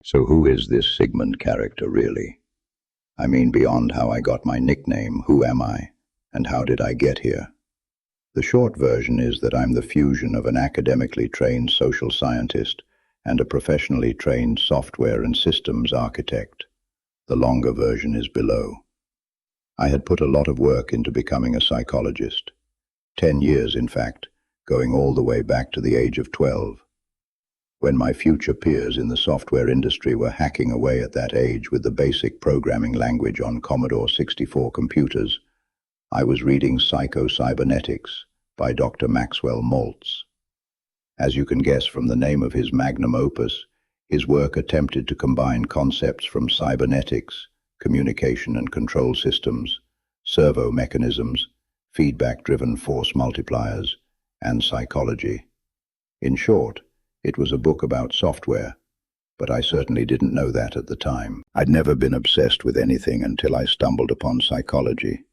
So who is this Sigmund character really? I mean, beyond how I got my nickname, who am I, and how did I get here? The short version is that I'm the fusion of an academically trained social scientist and a professionally trained software and systems architect. The longer version is below. I had put a lot of work into becoming a psychologist. 10 years, in fact, going all the way back to the age of 12. When my future peers in the software industry were hacking away at that age with the basic programming language on Commodore 64 computers, I was reading Psycho-Cybernetics by Dr. Maxwell Maltz. As you can guess from the name of his magnum opus, his work attempted to combine concepts from cybernetics, communication and control systems, servo mechanisms, feedback-driven force multipliers, and psychology. In short, it was a book about software, but I certainly didn't know that at the time. I'd never been obsessed with anything until I stumbled upon psychology.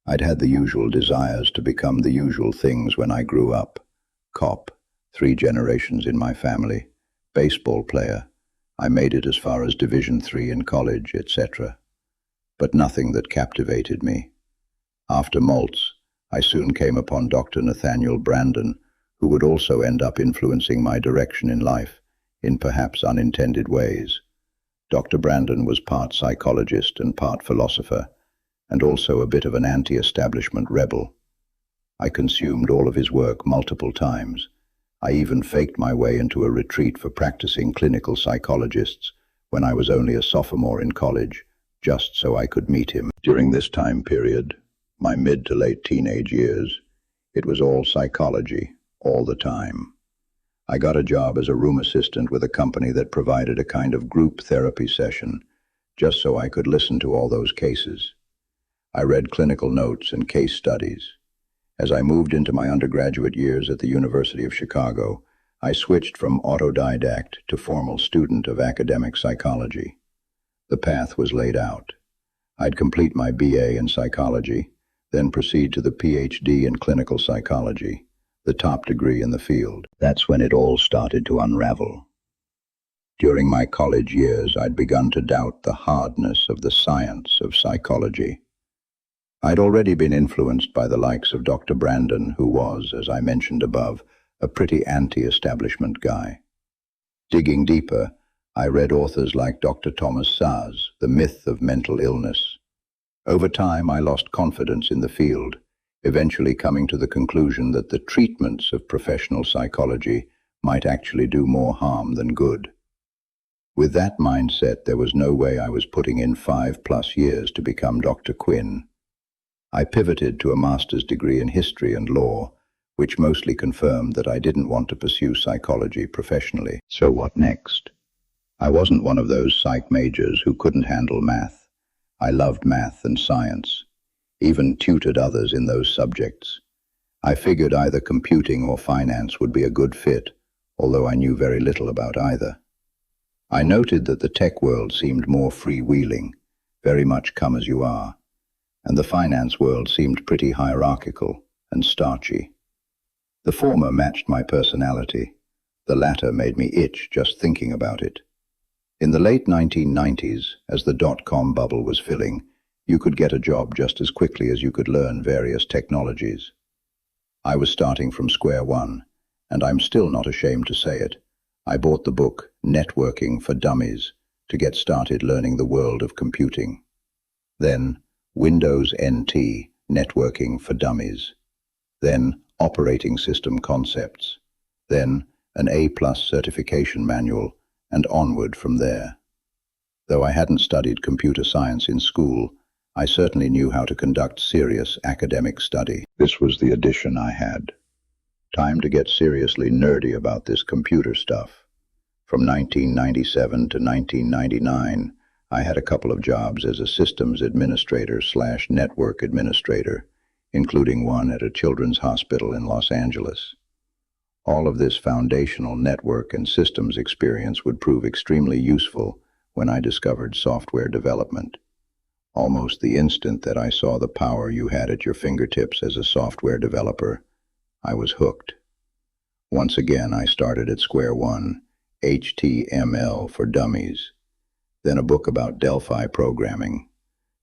I'd had the usual desires to become the usual things when I grew up. Cop, 3 generations in my family, baseball player. I made it as far as Division III in college, etc. But nothing that captivated me. After Maltz, I soon came upon Dr. Nathaniel Branden, who would also end up influencing my direction in life, in perhaps unintended ways. Dr. Branden was part psychologist and part philosopher, and also a bit of an anti-establishment rebel. I consumed all of his work multiple times. I even faked my way into a retreat for practicing clinical psychologists when I was only a sophomore in college, just so I could meet him. During this time period, my mid to late teenage years, it was all psychology, all the time. I got a job as a room assistant with a company that provided a kind of group therapy session, just so I could listen to all those cases. I read clinical notes and case studies. As I moved into my undergraduate years at the University of Chicago, I switched from autodidact to formal student of academic psychology. The path was laid out. I'd complete my BA in psychology, then proceed to the PhD in clinical psychology, the top degree in the field. That's when it all started to unravel. During my college years, I'd begun to doubt the hardness of the science of psychology. I'd already been influenced by the likes of Dr. Branden, who was, as I mentioned above, a pretty anti-establishment guy. Digging deeper, I read authors like Dr. Thomas Says, The Myth of Mental Illness. Over time, I lost confidence in the field, eventually coming to the conclusion that the treatments of professional psychology might actually do more harm than good. With that mindset, there was no way I was putting in 5+ years to become Dr. Quinn. I pivoted to a master's degree in history and law, which mostly confirmed that I didn't want to pursue psychology professionally. So what next? I wasn't one of those psych majors who couldn't handle math. I loved math and science, even tutored others in those subjects. I figured either computing or finance would be a good fit, although I knew very little about either. I noted that the tech world seemed more freewheeling, very much come as you are, and the finance world seemed pretty hierarchical and starchy. The former matched my personality. The latter made me itch just thinking about it. In the late 1990s, as the dot-com bubble was filling, you could get a job just as quickly as you could learn various technologies. I was starting from square one, and I'm still not ashamed to say it. I bought the book Networking for Dummies to get started learning the world of computing. Then Windows NT, Networking for Dummies. Then Operating System Concepts. Then an A+ certification manual, and onward from there. Though I hadn't studied computer science in school, I certainly knew how to conduct serious academic study. This was the addition I had. Time to get seriously nerdy about this computer stuff. From 1997 to 1999, I had a couple of jobs as a systems administrator/network administrator, including one at a children's hospital in Los Angeles. All of this foundational network and systems experience would prove extremely useful when I discovered software development. Almost the instant that I saw the power you had at your fingertips as a software developer, I was hooked. Once again, I started at square one, HTML for Dummies, then a book about Delphi programming,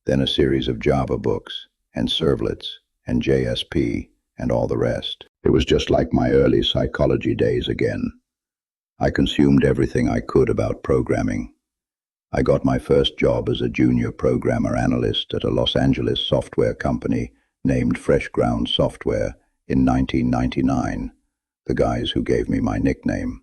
then a series of Java books, and servlets, and JSP, and all the rest. It was just like my early psychology days again. I consumed everything I could about programming. I got my first job as a junior programmer analyst at a Los Angeles software company named Fresh Ground Software in 1999, the guys who gave me my nickname.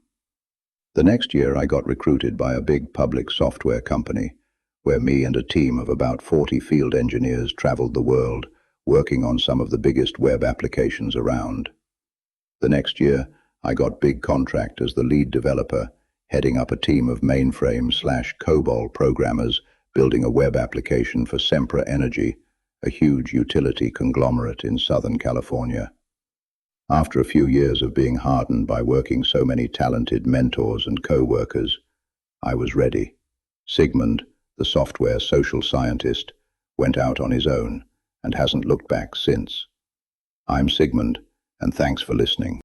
The next year I got recruited by a big public software company, where me and a team of about 40 field engineers traveled the world, working on some of the biggest web applications around. The next year, I got big contract as the lead developer, heading up a team of mainframe/COBOL programmers building a web application for Sempra Energy, a huge utility conglomerate in Southern California. After a few years of being hardened by working so many talented mentors and co-workers, I was ready. Sigmund, the software social scientist, went out on his own and hasn't looked back since. I'm Sigmund, and thanks for listening.